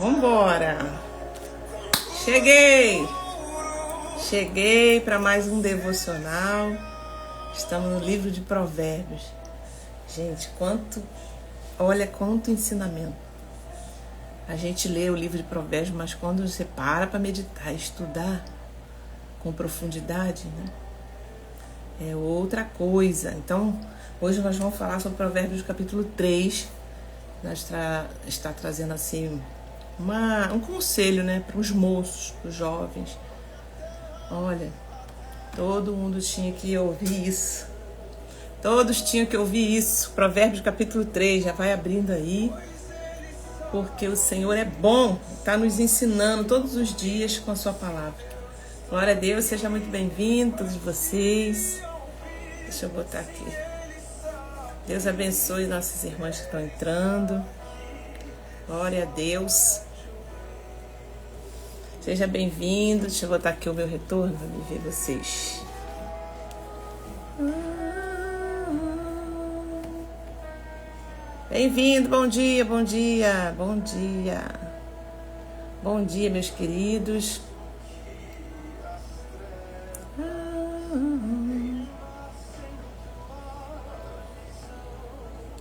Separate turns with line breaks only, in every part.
Vambora! Cheguei! Cheguei para mais um devocional. Estamos no livro de Provérbios. Gente, olha quanto ensinamento. A gente lê o livro de Provérbios, mas quando você para meditar, estudar com profundidade, né, é outra coisa. Então, hoje nós vamos falar sobre Provérbios capítulo 3. Nós está trazendo assim um conselho, né, para os moços, para os jovens. Olha, todo mundo tinha que ouvir isso. Todos tinham que ouvir isso. Provérbios capítulo 3, já vai abrindo aí. Porque o Senhor é bom, está nos ensinando todos os dias com a sua palavra. Glória a Deus, seja muito bem-vindo, todos vocês. Deixa eu botar aqui. Deus abençoe nossas irmãs que estão entrando. Glória a Deus. Seja bem-vindo. Deixa eu botar aqui o meu retorno para me ver vocês. Bem-vindo, bom dia, bom dia, bom dia. Bom dia, meus queridos.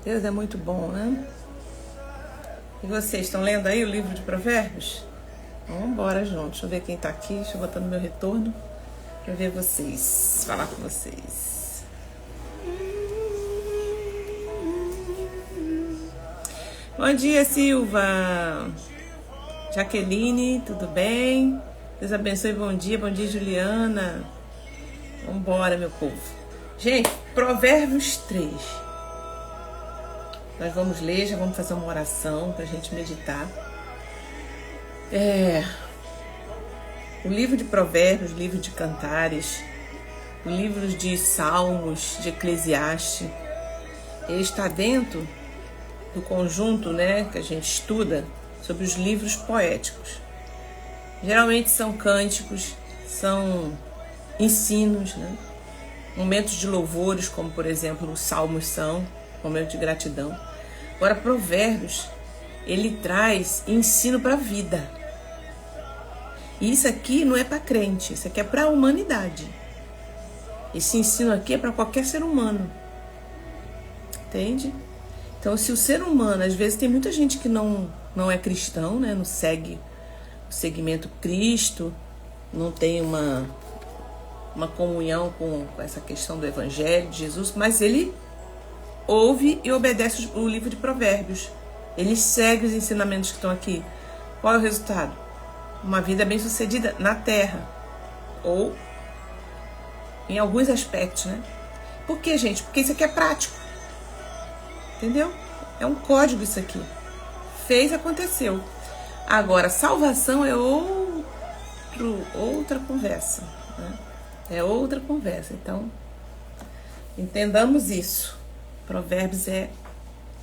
Deus é muito bom, né? E vocês estão lendo aí o livro de Provérbios? Vamos embora juntos. Deixa eu ver quem tá aqui. Deixa eu botar no meu retorno para ver vocês, falar com vocês. Bom dia, Silva. Jaqueline, tudo bem? Deus abençoe, bom dia, Juliana. Vamos embora, meu povo. Gente, Provérbios 3. Nós vamos ler, já vamos fazer uma oração para a gente meditar. O livro de Provérbios, o livro de Cantares, o livro de Salmos, de Eclesiastes, ele está dentro do conjunto, né, que a gente estuda sobre os livros poéticos. Geralmente são cânticos, são ensinos, né? Momentos de louvores, como por exemplo os salmos são, momento de gratidão. Agora, Provérbios, ele traz ensino para a vida. E isso aqui não é para crente, isso aqui é para a humanidade. Esse ensino aqui é para qualquer ser humano. Entende? Então, se o ser humano, às vezes tem muita gente que não é cristão, né? Não segue o segmento Cristo, não tem uma comunhão com essa questão do Evangelho de Jesus, mas ele ouve e obedece o livro de Provérbios. Ele segue os ensinamentos que estão aqui. Qual é o resultado? Uma vida bem-sucedida na terra. Ou em alguns aspectos, né? Por quê, gente? Porque isso aqui é prático. Entendeu? É um código isso aqui. Fez, aconteceu. Agora, salvação é outra conversa, né? É outra conversa. Então, entendamos isso. Provérbios é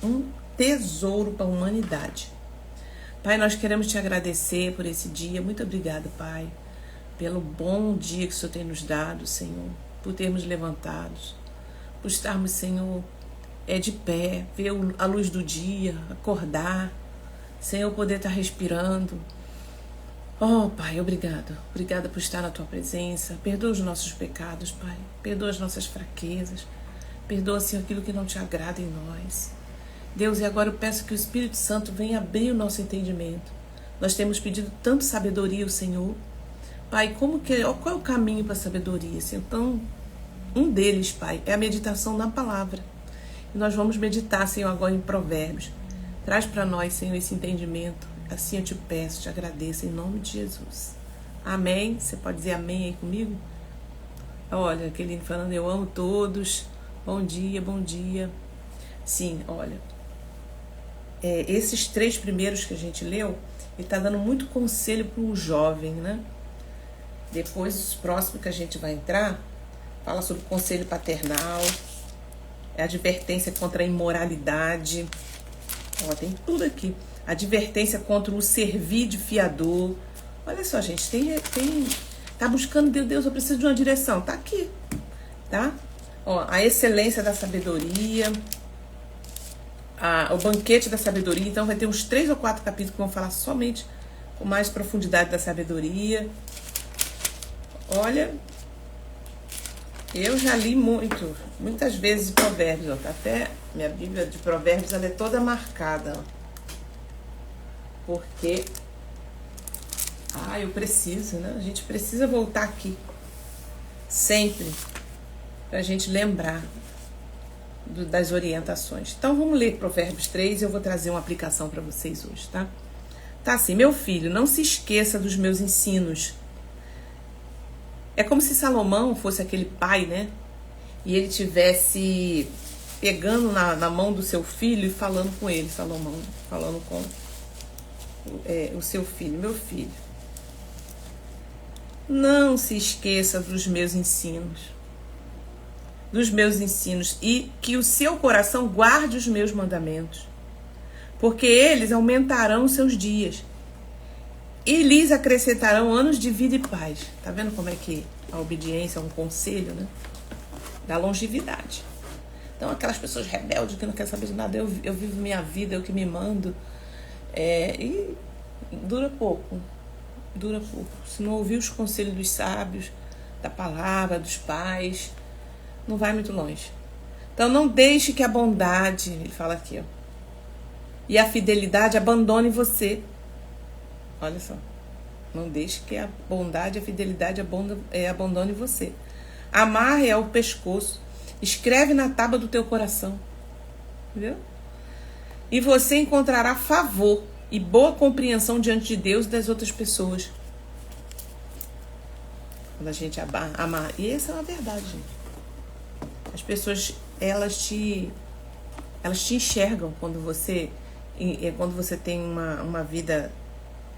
um tesouro para a humanidade. Pai, nós queremos te agradecer por esse dia. Muito obrigada, Pai, pelo bom dia que o Senhor tem nos dado, Senhor, por termos levantados, por estarmos, Senhor, de pé, ver a luz do dia, acordar, Senhor, poder estar respirando. Oh, Pai, obrigado. Obrigada por estar na Tua presença. Perdoa os nossos pecados, Pai. Perdoa as nossas fraquezas. Perdoa, Senhor, aquilo que não te agrada em nós. Deus, e agora eu peço que o Espírito Santo venha abrir o nosso entendimento. Nós temos pedido tanto sabedoria ao Senhor. Pai, qual é o caminho para a sabedoria, Senhor? Então, um deles, Pai, é a meditação na palavra. E nós vamos meditar, Senhor, agora em Provérbios. Traz para nós, Senhor, esse entendimento. Assim eu te peço, te agradeço, em nome de Jesus. Amém? Você pode dizer amém aí comigo? Olha, aquele falando, eu amo todos. Bom dia, bom dia. Sim, olha, esses 3 primeiros que a gente leu, ele está dando muito conselho para o jovem, né? Depois, os próximos que a gente vai entrar, fala sobre conselho paternal, advertência contra a imoralidade. Ó, tem tudo aqui. Advertência contra o servir de fiador. Olha só, gente, tá buscando Deus, eu preciso de uma direção. Tá aqui, tá? Ó, a excelência da sabedoria, o banquete da sabedoria. Então vai ter uns 3 ou 4 capítulos que vão falar somente com mais profundidade da sabedoria. Olha, eu já li muitas vezes Provérbios, ó, tá até minha Bíblia de Provérbios, ela é toda marcada, ó, porque eu preciso, né? A gente precisa voltar aqui sempre pra gente lembrar das orientações. Então vamos ler Provérbios 3 e eu vou trazer uma aplicação para vocês hoje, tá? Tá assim: meu filho, não se esqueça dos meus ensinos. É como se Salomão fosse aquele pai, né? E ele tivesse pegando na mão do seu filho e falando com ele, Salomão, falando com o seu filho: meu filho, não se esqueça dos meus ensinos, e que o seu coração guarde os meus mandamentos, porque eles aumentarão os seus dias e lhes acrescentarão anos de vida e paz. Tá vendo como é que a obediência é um conselho, né? Da longevidade. Então, aquelas pessoas rebeldes que não querem saber de nada, eu vivo minha vida, eu que me mando, e dura pouco. Se não ouvir os conselhos dos sábios, da palavra, dos pais, não vai muito longe. Então não deixe que a bondade, ele fala aqui, ó, e a fidelidade abandone você. Olha só. Não deixe que a bondade e a fidelidade abandone você. Amarre ao pescoço. Escreve na tábua do teu coração. Entendeu? E você encontrará favor e boa compreensão diante de Deus e das outras pessoas. Quando a gente amarra. E essa é uma verdade, gente. As pessoas, elas te enxergam quando você tem uma vida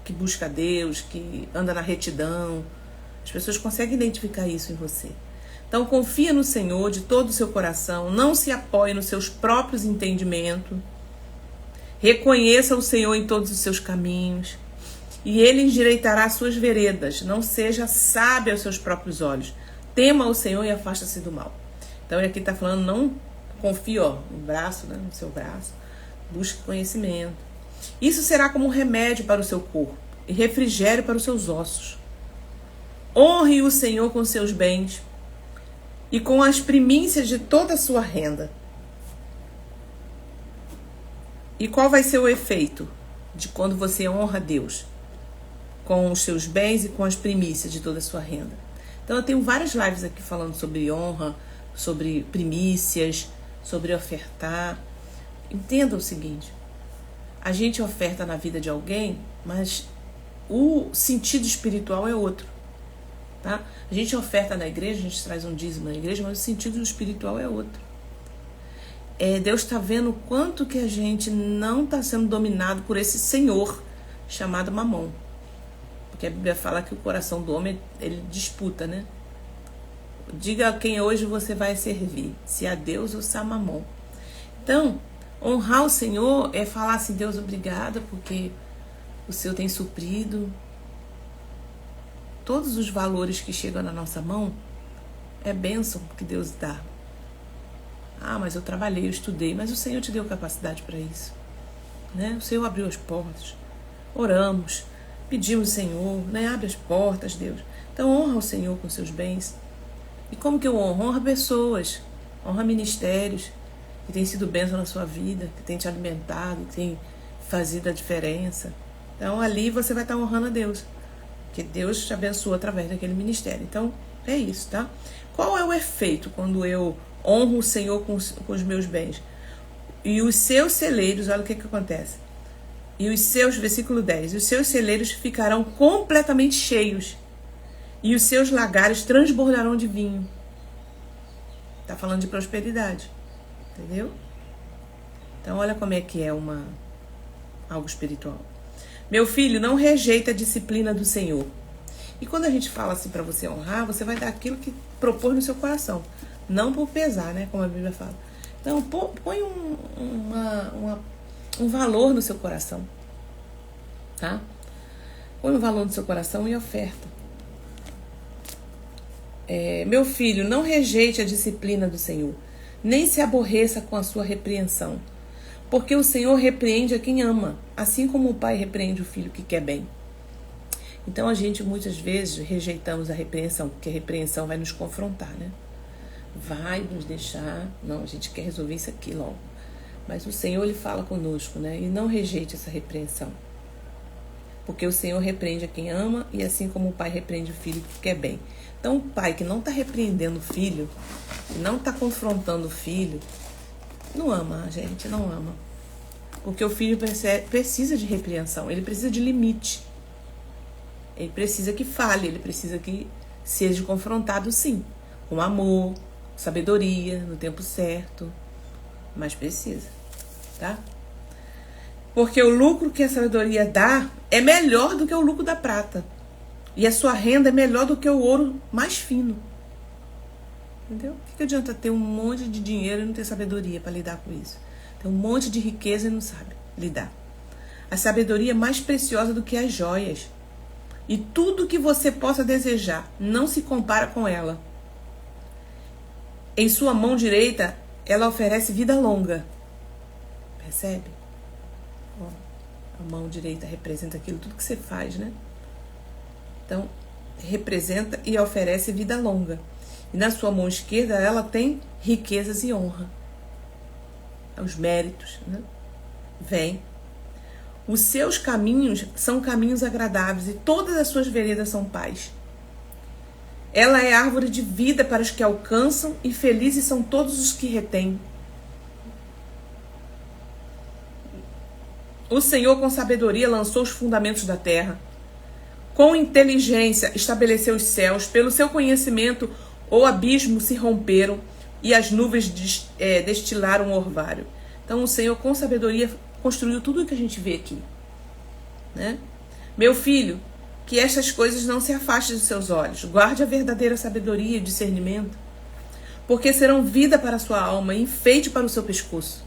que busca Deus, que anda na retidão. As pessoas conseguem identificar isso em você. Então, confia no Senhor de todo o seu coração. Não se apoie nos seus próprios entendimentos. Reconheça o Senhor em todos os seus caminhos. E Ele endireitará as suas veredas. Não seja sábio aos seus próprios olhos. Tema o Senhor e afasta-se do mal. Então, ele aqui está falando, não confie, no braço, né, no seu braço. Busque conhecimento. Isso será como um remédio para o seu corpo e refrigério para os seus ossos. Honre o Senhor com seus bens e com as primícias de toda a sua renda. E qual vai ser o efeito de quando você honra Deus? Com os seus bens e com as primícias de toda a sua renda. Então eu tenho várias lives aqui falando sobre honra, sobre primícias, sobre ofertar. Entenda o seguinte: a gente oferta na vida de alguém, mas o sentido espiritual é outro, tá? A gente oferta na igreja, a gente traz um dízimo na igreja, mas o sentido espiritual é outro. Deus está vendo o quanto que a gente não está sendo dominado por esse senhor chamado Mamon. Porque a Bíblia fala que o coração do homem, ele disputa, né? Diga a quem hoje você vai servir, se a Deus ou se a Mamon. Então, honrar o Senhor é falar assim: Deus, obrigada, porque o Senhor tem suprido. Todos os valores que chegam na nossa mão é bênção que Deus dá. Mas eu trabalhei, eu estudei, mas o Senhor te deu capacidade para isso, né? O Senhor abriu as portas. Oramos, pedimos ao Senhor, né? Abre as portas, Deus. Então honra o Senhor com seus bens. E como que eu honro? Honra pessoas, honra ministérios que têm sido bênção na sua vida, que têm te alimentado, que têm fazido a diferença. Então ali você vai estar honrando a Deus, que Deus te abençoa através daquele ministério. Então é isso, tá? Qual é o efeito quando eu honro o Senhor com os meus bens? E os seus celeiros, olha o que acontece. E os seus, versículo 10, os seus celeiros ficarão completamente cheios e os seus lagares transbordarão de vinho. Tá falando de prosperidade, entendeu? Então olha como é que é algo espiritual. Meu filho, não rejeita a disciplina do Senhor. E quando a gente fala assim para você honrar, você vai dar aquilo que propôs no seu coração, não por pesar, né, como a Bíblia fala. Então põe um valor no seu coração, tá? Põe um valor no seu coração e oferta. Meu filho, não rejeite a disciplina do Senhor, nem se aborreça com a sua repreensão, Porque o Senhor repreende a quem ama, assim como o pai repreende o filho que quer bem. Então a gente muitas vezes rejeitamos a repreensão, porque a repreensão vai nos confrontar, né? Vai nos deixar, não, a gente quer resolver isso aqui logo. Mas o Senhor, Ele fala conosco, né? E não rejeite essa repreensão. Porque o Senhor repreende a quem ama, e assim como o pai repreende o filho que quer bem. Então o pai que não está repreendendo o filho, que não está confrontando o filho, não ama a gente, não ama. Porque o filho precisa de repreensão, ele precisa de limite. Ele precisa que fale, ele precisa que seja confrontado, sim. Com amor, sabedoria, no tempo certo. Mas precisa, tá? Porque o lucro que a sabedoria dá é melhor do que o lucro da prata. E a sua renda é melhor do que o ouro mais fino. Entendeu? O que adianta ter um monte de dinheiro e não ter sabedoria para lidar com isso? Tem um monte de riqueza e não sabe lidar. A sabedoria é mais preciosa do que as joias. E tudo que você possa desejar não se compara com ela. Em sua mão direita, ela oferece vida longa. Percebe? Ó, a mão direita representa aquilo, tudo que você faz, né? Então, representa e oferece vida longa. E na sua mão esquerda, ela tem riquezas e honra. Os méritos, né? Vem. Os seus caminhos são caminhos agradáveis e todas as suas veredas são paz. Ela é árvore de vida para os que alcançam e felizes são todos os que retêm. O Senhor com sabedoria lançou os fundamentos da terra. Com inteligência estabeleceu os céus. Pelo seu conhecimento o abismo se romperam e as nuvens destilaram o orvalho. Então o Senhor com sabedoria construiu tudo o que a gente vê aqui, né? Meu filho, que estas coisas não se afastem dos seus olhos. Guarde a verdadeira sabedoria e discernimento, porque serão vida para a sua alma e enfeite para o seu pescoço.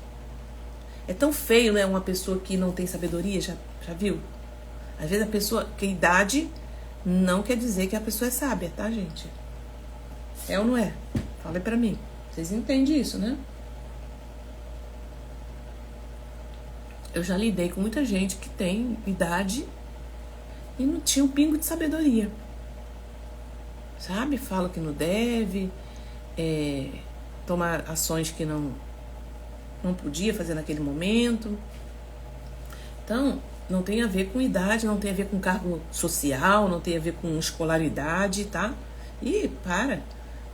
É tão feio, né? Uma pessoa que não tem sabedoria, já viu? Às vezes a pessoa, que idade não quer dizer que a pessoa é sábia, tá, gente? É ou não é? Fala pra mim. Vocês entendem isso, né? Eu já lidei com muita gente que tem idade e não tinha um pingo de sabedoria. Sabe? Fala que não deve, tomar ações que não podia fazer naquele momento. Então, não tem a ver com idade, não tem a ver com cargo social, não tem a ver com escolaridade, tá? E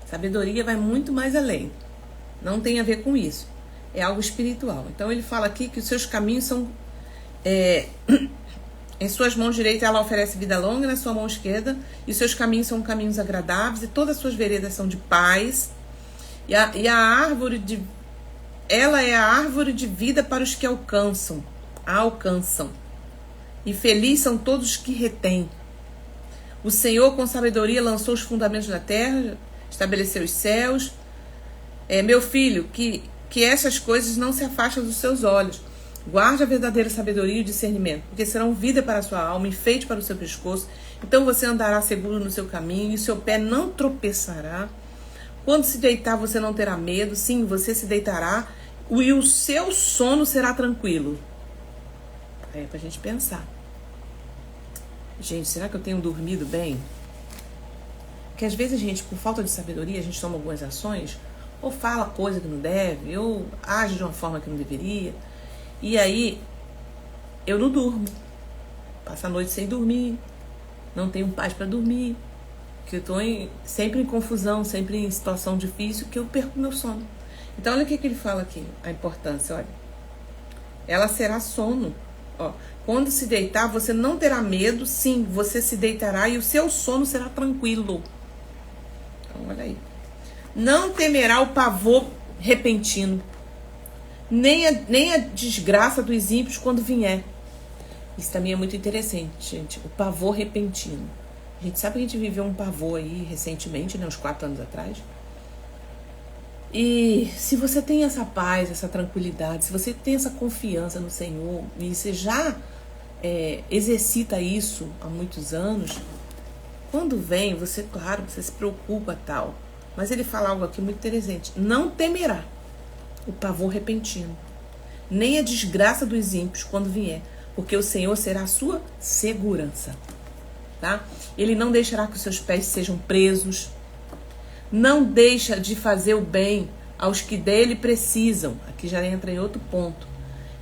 sabedoria vai muito mais além. Não tem a ver com isso. É algo espiritual. Então ele fala aqui que os seus caminhos são... em suas mãos direitas ela oferece vida longa, na sua mão esquerda, e os seus caminhos são caminhos agradáveis, e todas as suas veredas são de paz. Ela é a árvore de vida para os que alcançam. E felizes são todos os que retêm. O Senhor com sabedoria lançou os fundamentos da terra, estabeleceu os céus. Meu filho, que essas coisas não se afastem dos seus olhos. Guarde a verdadeira sabedoria e discernimento, porque serão vida para a sua alma, enfeite para o seu pescoço. Então você andará seguro no seu caminho e seu pé não tropeçará. Quando se deitar, você não terá medo. Sim, você se deitará e o seu sono será tranquilo. É pra gente pensar. Gente, será que eu tenho dormido bem? Porque às vezes a gente, por falta de sabedoria, a gente toma algumas ações, ou fala coisa que não deve, ou age de uma forma que não deveria. E aí, eu não durmo. Passo a noite sem dormir. Não tenho paz para dormir. Que eu estou sempre em confusão, sempre em situação difícil, que eu perco meu sono. Então, olha o que ele fala aqui, a importância, olha. Ela será sono. Ó, quando se deitar, você não terá medo. Sim, você se deitará e o seu sono será tranquilo. Então, olha aí. Não temerá o pavor repentino, nem a desgraça dos ímpios quando vier. Isso também é muito interessante, gente. O pavor repentino. A gente sabe que a gente viveu um pavor aí recentemente, né, uns 4 anos atrás. E se você tem essa paz, essa tranquilidade, se você tem essa confiança no Senhor, e você já exercita isso há muitos anos, quando vem, você, claro, você se preocupa tal. Mas ele fala algo aqui muito interessante. Não temerá o pavor repentino, nem a desgraça dos ímpios quando vier, porque o Senhor será a sua segurança. Tá? Ele não deixará que os seus pés sejam presos. Não deixa de fazer o bem aos que dele precisam. Aqui já entra em outro ponto.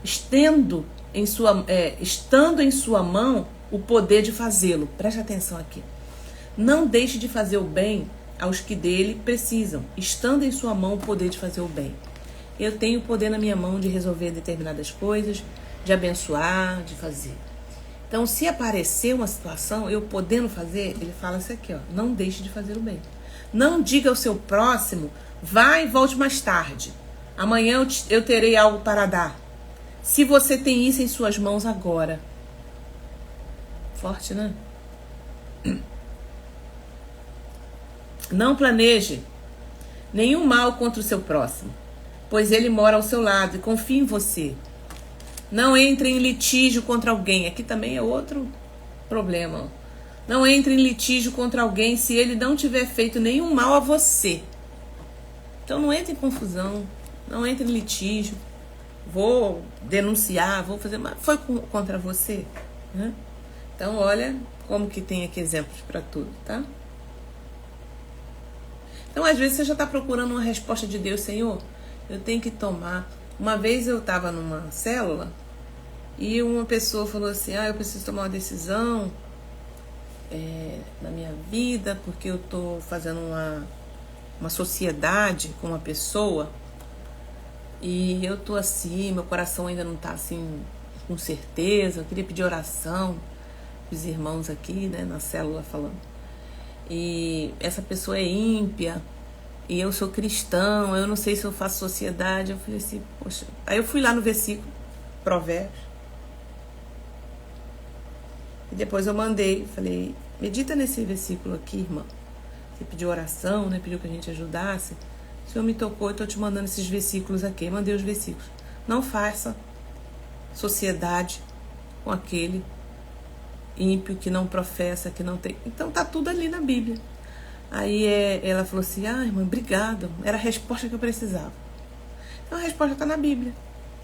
Estando em sua mão o poder de fazê-lo. Preste atenção aqui. Não deixe de fazer o bem aos que dele precisam. Estando em sua mão o poder de fazer o bem. Eu tenho o poder na minha mão de resolver determinadas coisas, de abençoar, de fazer. Então, se aparecer uma situação, eu podendo fazer, ele fala isso aqui, ó. Não deixe de fazer o bem. Não diga ao seu próximo, vai e volte mais tarde. Amanhã eu terei algo para dar. Se você tem isso em suas mãos agora. Forte, né? Não planeje nenhum mal contra o seu próximo, pois ele mora ao seu lado e confia em você. Não entre em litígio contra alguém. Aqui também é outro problema. Não entre em litígio contra alguém se ele não tiver feito nenhum mal a você. Então não entre em confusão. Não entre em litígio. Vou denunciar, vou fazer... Mas foi contra você, né? Então olha como que tem aqui exemplos para tudo, tá? Então às vezes você já está procurando uma resposta de Deus. Senhor, eu tenho que tomar... Uma vez eu estava numa célula e uma pessoa falou assim, eu preciso tomar uma decisão na minha vida, porque eu estou fazendo uma sociedade com uma pessoa e eu estou assim, meu coração ainda não está assim com certeza, eu queria pedir oração os irmãos aqui, né, na célula falando. E essa pessoa é ímpia, e eu sou cristão, eu não sei se eu faço sociedade. Eu falei assim, poxa. Aí eu fui lá no versículo, Provérbios. E depois eu mandei, falei, medita nesse versículo aqui, irmã. Você pediu oração, né? Pediu que a gente ajudasse. O Senhor me tocou, eu estou te mandando esses versículos aqui. Eu mandei os versículos. Não faça sociedade com aquele ímpio que não professa, que não tem. Então tá tudo ali na Bíblia. Aí ela falou assim, irmã, obrigada. Era a resposta que eu precisava. Então a resposta está na Bíblia,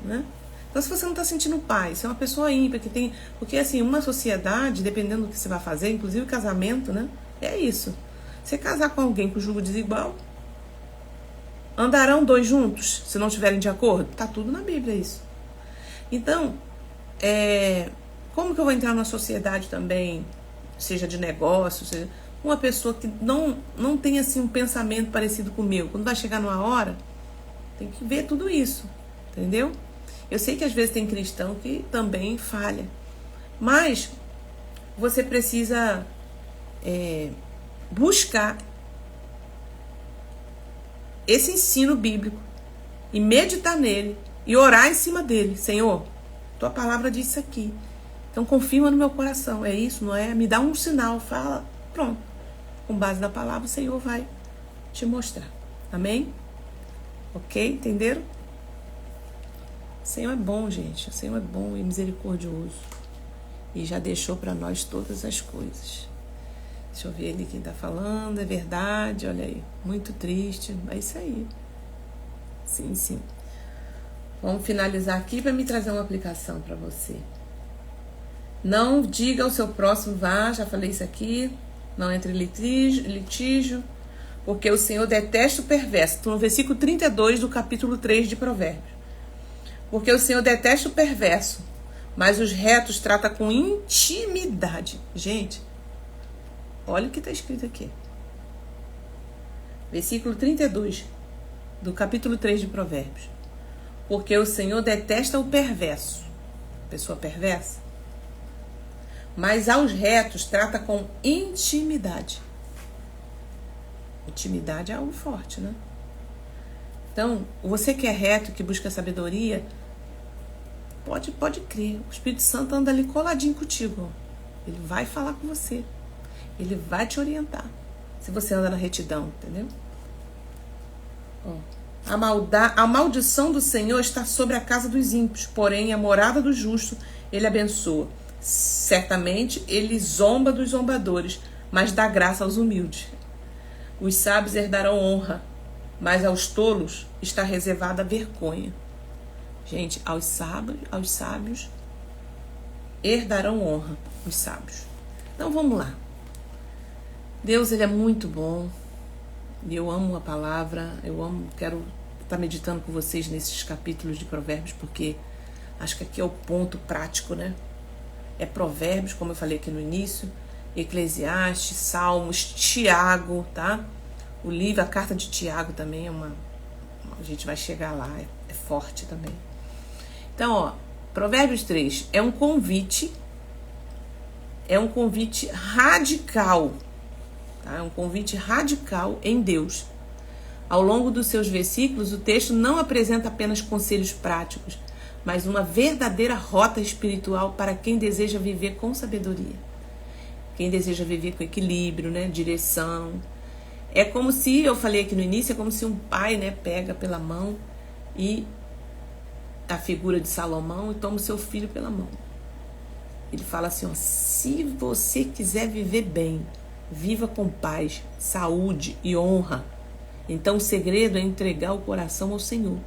né? Então se você não está sentindo paz, se é uma pessoa ímpia que tem... Porque assim, uma sociedade, dependendo do que você vai fazer, inclusive o casamento, né? É isso. Você casar com alguém com julgo desigual, andarão dois juntos, se não estiverem de acordo? Tá tudo na Bíblia isso. Então, como que eu vou entrar numa sociedade também, seja de negócio, seja... Uma pessoa que não tem assim um pensamento parecido com o meu. Quando vai chegar numa hora, tem que ver tudo isso, entendeu? Eu sei que às vezes tem cristão que também falha, mas você precisa buscar esse ensino bíblico e meditar nele e orar em cima dele. Senhor, tua palavra diz isso aqui, então confirma no meu coração. É isso, não é? Me dá um sinal, fala, pronto. Com base na palavra, o Senhor vai te mostrar. Amém? Ok? Entenderam? O Senhor é bom, gente. O Senhor é bom e misericordioso. E já deixou para nós todas as coisas. Deixa eu ver ali quem está falando. É verdade, olha aí. Muito triste. É isso aí. Sim, sim. Vamos finalizar aqui para me trazer uma aplicação para você. Não diga ao seu próximo, já falei isso aqui. Não entre em litígio, porque o Senhor detesta o perverso. Estou no versículo 32 do capítulo 3 de Provérbios. Porque o Senhor detesta o perverso, mas os retos trata com intimidade. Gente, olha o que está escrito aqui. Versículo 32 do capítulo 3 de Provérbios. Porque o Senhor detesta o perverso, pessoa perversa, mas aos retos trata com intimidade. Intimidade é algo forte, né? Então, você que é reto, que busca sabedoria, pode crer. O Espírito Santo anda ali coladinho contigo. Ele vai falar com você. Ele vai te orientar. Se você anda na retidão, entendeu? A maldição do Senhor está sobre a casa dos ímpios, porém a morada do justo ele abençoa. Certamente ele zomba dos zombadores, mas dá graça aos humildes. Os sábios herdarão honra, mas aos tolos está reservada a vergonha. Gente, aos sábios herdarão honra, os sábios. Então vamos lá. Deus, ele é muito bom. E eu amo a palavra. Quero estar meditando com vocês nesses capítulos de Provérbios, porque acho que aqui é o ponto prático, né? É Provérbios, como eu falei aqui no início, Eclesiastes, Salmos, Tiago, tá? O livro, a carta de Tiago também a gente vai chegar lá, é forte também. Então, ó, Provérbios 3 é um convite radical, tá? É um convite radical em Deus. Ao longo dos seus versículos, o texto não apresenta apenas conselhos práticos, mas uma verdadeira rota espiritual para quem deseja viver com sabedoria. Quem deseja viver com equilíbrio, né? Direção. É como se, eu falei aqui no início, é como se um pai, né, pega pela mão e a figura de Salomão e toma o seu filho pela mão. Ele fala assim, ó, se você quiser viver bem, viva com paz, saúde e honra. Então o segredo é entregar o coração ao Senhor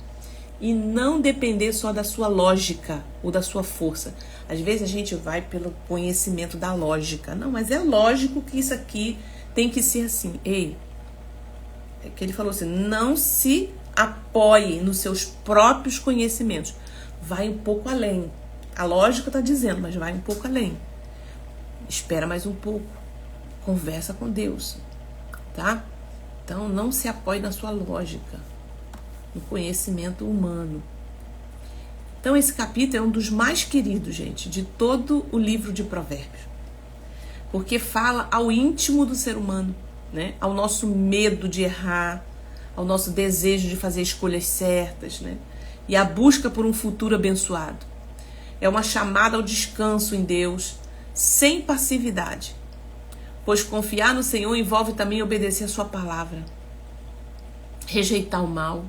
e não depender só da sua lógica ou da sua força. Às vezes a gente vai pelo conhecimento da lógica. Não, mas é lógico que isso aqui tem que ser assim. Ei, é que ele falou assim, não se apoie nos seus próprios conhecimentos. Vai um pouco além. A lógica está dizendo, mas vai um pouco além. Espera mais um pouco. Conversa com Deus, tá? Então, não se apoie na sua lógica, no conhecimento humano. Então, esse capítulo é um dos mais queridos, gente, de todo o livro de Provérbios. Porque fala ao íntimo do ser humano, né? Ao nosso medo de errar, ao nosso desejo de fazer escolhas certas, né? E a busca por um futuro abençoado. É uma chamada ao descanso em Deus, sem passividade. Pois confiar no Senhor envolve também obedecer a sua palavra. Rejeitar o mal.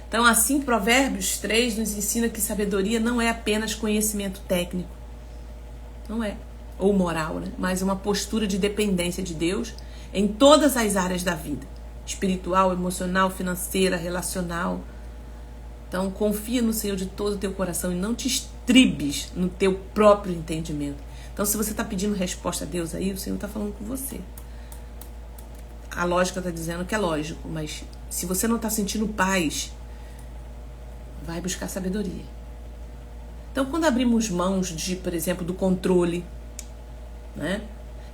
Então, assim, Provérbios 3 nos ensina que sabedoria não é apenas conhecimento técnico. Não é. Ou moral, né? Mas uma postura de dependência de Deus em todas as áreas da vida. Espiritual, emocional, financeira, relacional. Então, confia no Senhor de todo o teu coração e não te estribes no teu próprio entendimento. Então, se você está pedindo resposta a Deus aí, o Senhor está falando com você. A lógica está dizendo que é lógico, mas se você não está sentindo paz, vai buscar sabedoria. Então, quando abrimos mãos de, por exemplo, do controle, né,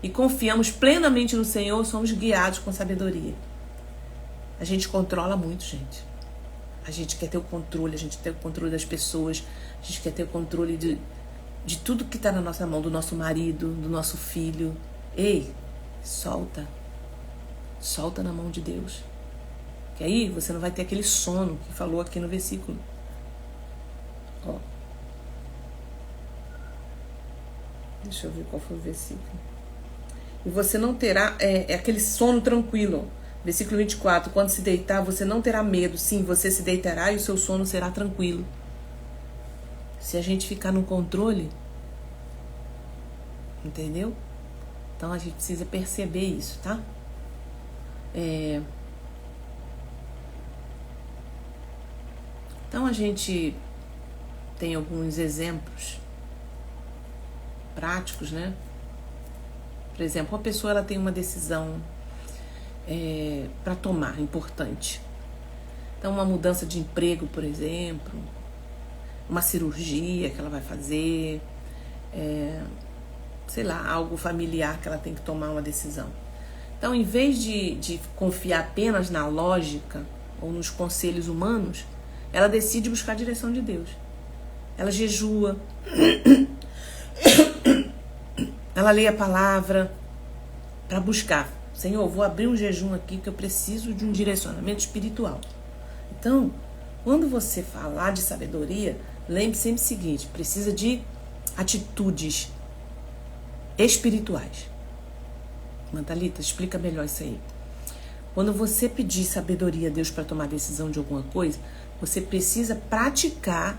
e confiamos plenamente no Senhor, somos guiados com sabedoria. A gente controla muito, gente. A gente quer ter o controle, a gente quer ter o controle das pessoas, a gente quer ter o controle de tudo que está na nossa mão, do nosso marido, do nosso filho. Ei, solta. Solta na mão de Deus. Que aí você não vai ter aquele sono que falou aqui no versículo. Ó. Deixa eu ver qual foi o versículo. E você não terá aquele sono tranquilo. Versículo 24. Quando se deitar, você não terá medo. Sim, você se deitará e o seu sono será tranquilo. Se a gente ficar no controle, entendeu? Então a gente precisa perceber isso, tá? Então a gente tem alguns exemplos práticos, né? Por exemplo, uma pessoa ela tem uma decisão para tomar, importante. Então, uma mudança de emprego, por exemplo, uma cirurgia que ela vai fazer, sei lá, algo familiar que ela tem que tomar uma decisão. Então, em vez de confiar apenas na lógica ou nos conselhos humanos, ela decide buscar a direção de Deus. Ela jejua, ela lê a palavra para buscar. Senhor, vou abrir um jejum aqui que eu preciso de um direcionamento espiritual. Então, quando você falar de sabedoria, lembre sempre o seguinte, precisa de atitudes espirituais. Mantalita, explica melhor isso aí. Quando você pedir sabedoria a Deus para tomar decisão de alguma coisa, você precisa praticar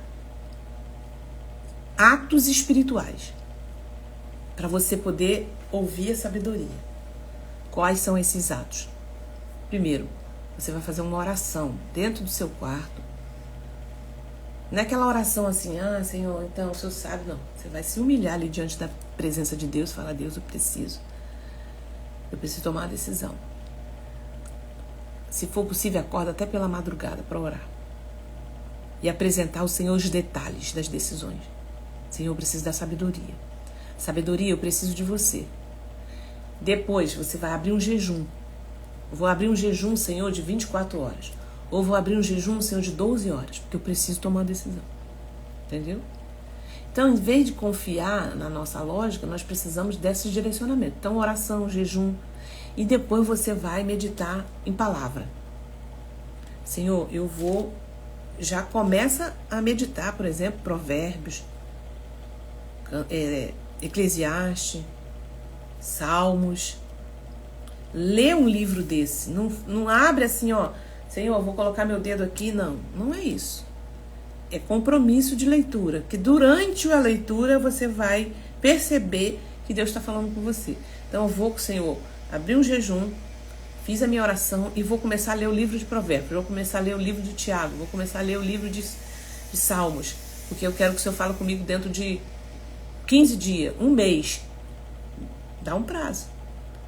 atos espirituais para você poder ouvir a sabedoria. Quais são esses atos? Primeiro, você vai fazer uma oração dentro do seu quarto, Não é aquela oração assim, Senhor, então o Senhor sabe, não. Você vai se humilhar ali diante da presença de Deus, falar, Deus, eu preciso tomar uma decisão. Se for possível, acorda até pela madrugada para orar. E apresentar ao Senhor os detalhes das decisões. Senhor, eu preciso da sabedoria. Sabedoria, eu preciso de você. Depois, você vai abrir um jejum. Vou abrir um jejum, Senhor, de 24 horas. Ou vou abrir um jejum, Senhor, de 12 horas. Porque eu preciso tomar uma decisão. Entendeu? Então, em vez de confiar na nossa lógica, nós precisamos desse direcionamento. Então, oração, jejum. E depois você vai meditar em palavra. Senhor, eu vou... Já começa a meditar, por exemplo, Provérbios, Eclesiastes, Salmos. Lê um livro desse. Não abre assim, Senhor, eu vou colocar meu dedo aqui. Não é isso. É compromisso de leitura. Que durante a leitura você vai perceber que Deus está falando com você. Então eu vou, Senhor, abrir um jejum, fiz a minha oração e vou começar a ler o livro de Provérbios, vou começar a ler o livro de Tiago, vou começar a ler o livro de Salmos, porque eu quero que o Senhor fale comigo dentro de 15 dias, um mês. Dá um prazo.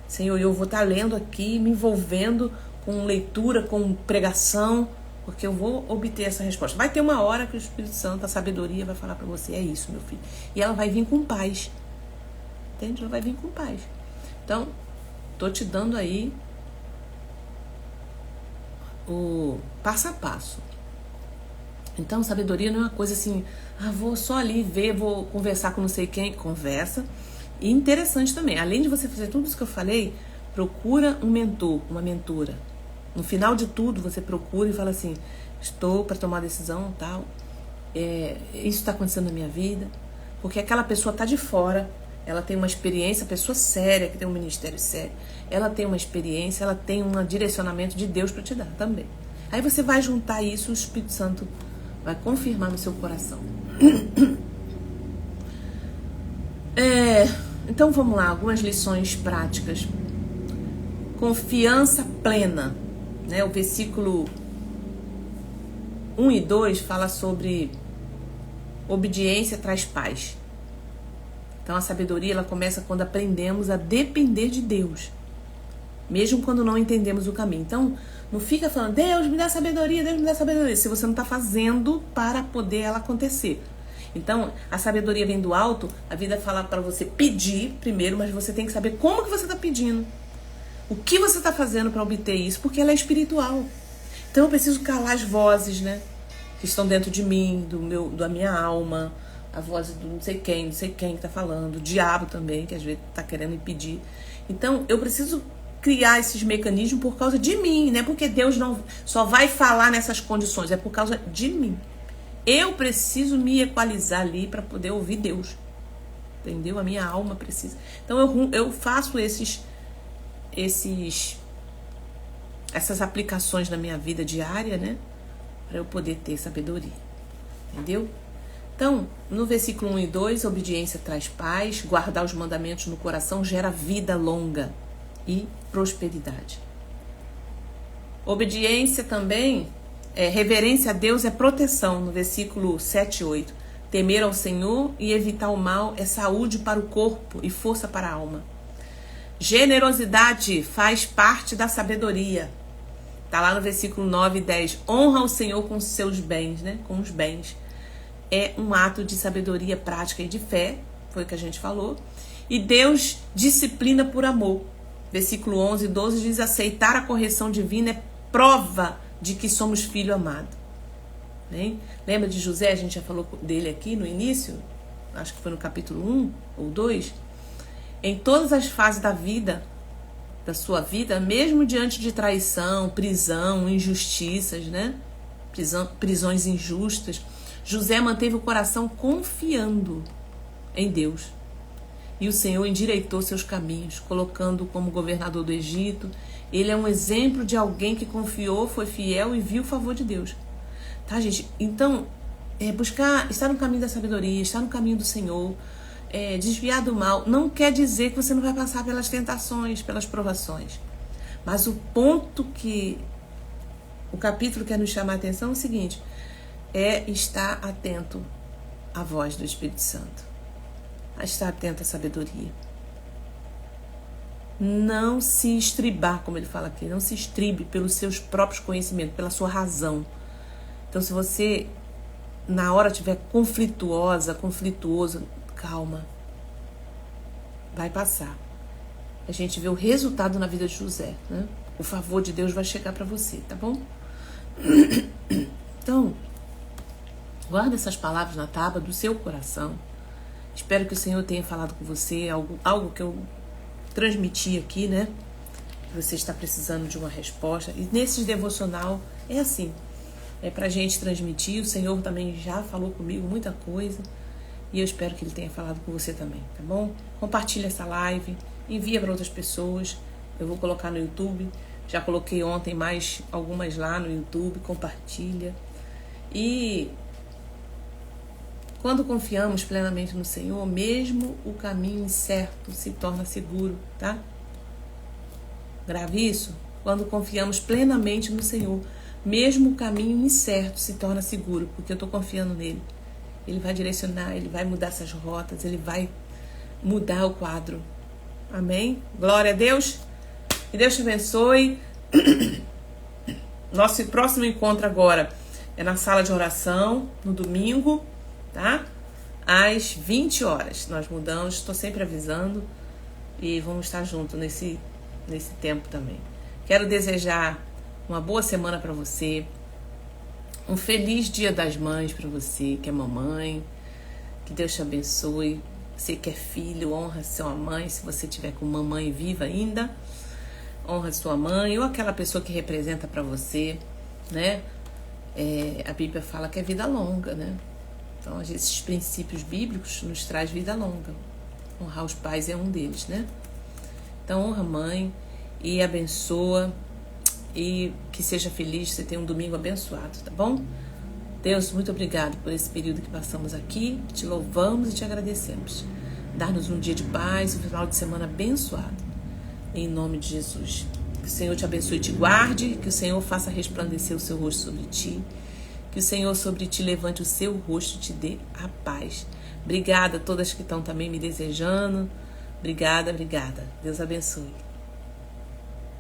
Senhor, eu vou estar lendo aqui, me envolvendo com leitura, com pregação, porque eu vou obter essa resposta. Vai ter uma hora que o Espírito Santo, a sabedoria, vai falar para você, é isso, meu filho. E ela vai vir com paz. Entende? Ela vai vir com paz. Então, tô te dando aí o passo a passo. Então, sabedoria não é uma coisa assim, vou só ali ver, vou conversar com não sei quem. Conversa. E interessante também, além de você fazer tudo isso que eu falei, procura um mentor, uma mentora. No final de tudo, você procura e fala assim, estou para tomar decisão, tal, isso está acontecendo na minha vida, porque aquela pessoa está de fora, ela tem uma experiência, pessoa séria, que tem um ministério sério, ela tem uma experiência, ela tem um direcionamento de Deus para te dar também. Aí você vai juntar isso, o Espírito Santo vai confirmar no seu coração. Então vamos lá, algumas lições práticas. Confiança plena, né? O versículo 1 e 2 fala sobre obediência traz paz. Então a sabedoria ela começa quando aprendemos a depender de Deus, mesmo quando não entendemos o caminho. Então não fica falando, Deus me dá sabedoria, Deus me dá sabedoria, se você não está fazendo para poder ela acontecer. Então a sabedoria vem do alto, a vida fala para você pedir primeiro, mas você tem que saber como que você está pedindo, o que você está fazendo para obter isso, porque ela é espiritual. Então eu preciso calar as vozes, né, que estão dentro de mim, da minha alma, a voz do não sei quem que está falando, o diabo também, que às vezes está querendo impedir. Então eu preciso criar esses mecanismos por causa de mim, né? Porque Deus não só vai falar nessas condições, é por causa de mim. Eu preciso me equalizar ali para poder ouvir Deus, entendeu? A minha alma precisa. Então eu faço essas aplicações na minha vida diária, né? Para eu poder ter sabedoria, entendeu? Então, no versículo 1 e 2, obediência traz paz, guardar os mandamentos no coração gera vida longa e prosperidade. Obediência também, reverência a Deus é proteção, no versículo 7 e 8. Temer ao Senhor e evitar o mal é saúde para o corpo e força para a alma. Generosidade faz parte da sabedoria. Está lá no versículo 9 e 10. Honra o Senhor com os seus bens, né? Com os bens. É um ato de sabedoria prática e de fé, foi o que a gente falou. E Deus disciplina por amor. Versículo 11 e 12 diz, aceitar a correção divina é prova de que somos filho amado. Bem? Lembra de José? A gente já falou dele aqui no início, acho que foi no capítulo 1 ou 2. Em todas as fases da sua vida, mesmo diante de traição, prisão, injustiças, né? Prisões injustas, José manteve o coração confiando em Deus. E o Senhor endireitou seus caminhos, colocando-o como governador do Egito. Ele é um exemplo de alguém que confiou, foi fiel e viu o favor de Deus. Tá, gente? Então, estar no caminho da sabedoria, estar no caminho do Senhor, desviar do mal, não quer dizer que você não vai passar pelas tentações, pelas provações. Mas o ponto que o capítulo quer nos chamar a atenção é o seguinte: é estar atento à voz do Espírito Santo, a estar atento à sabedoria. Não se estribar, como ele fala aqui, não se estribe pelos seus próprios conhecimentos, pela sua razão. Então, se você na hora estiver conflituoso, calma, vai passar. A gente vê o resultado na vida de José, né? O favor de Deus vai chegar para você, tá bom? Então, guarda essas palavras na tábua do seu coração. Espero que o Senhor tenha falado com você, algo que eu transmiti aqui, né? Você está precisando de uma resposta. E nesse devocional é assim, é pra gente transmitir. O Senhor também já falou comigo muita coisa e eu espero que Ele tenha falado com você também, tá bom? Compartilha essa live, envia para outras pessoas. Eu vou colocar no YouTube, já coloquei ontem mais algumas lá no YouTube. Compartilha. E quando confiamos plenamente no Senhor, mesmo o caminho incerto se torna seguro, tá? Grave isso. Quando confiamos plenamente no Senhor, mesmo o caminho incerto se torna seguro, porque eu estou confiando nele. Ele vai direcionar, ele vai mudar essas rotas, ele vai mudar o quadro. Amém? Glória a Deus. Que Deus te abençoe. Nosso próximo encontro agora é na sala de oração, no domingo, tá? Às 20 horas. Nós mudamos, estou sempre avisando e vamos estar juntos nesse tempo também. Quero desejar uma boa semana para você, um feliz Dia das Mães para você que é mamãe, que Deus te abençoe. Você que é filho, honra sua mãe, se você tiver com mamãe viva ainda, honra sua mãe ou aquela pessoa que representa para você, né? A Bíblia fala que é vida longa, né? Então, esses princípios bíblicos nos traz vida longa. Honrar os pais é um deles, né? Então, honra a mãe e abençoa e que seja feliz, você tenha um domingo abençoado, tá bom? Deus, muito obrigado por esse período que passamos aqui, te louvamos e te agradecemos. Dar-nos um dia de paz, um final de semana abençoado, em nome de Jesus. Que o Senhor te abençoe e te guarde, que o Senhor faça resplandecer o seu rosto sobre ti, que o Senhor sobre ti levante o seu rosto e te dê a paz. Obrigada a todas que estão também me desejando. Obrigada. Deus abençoe.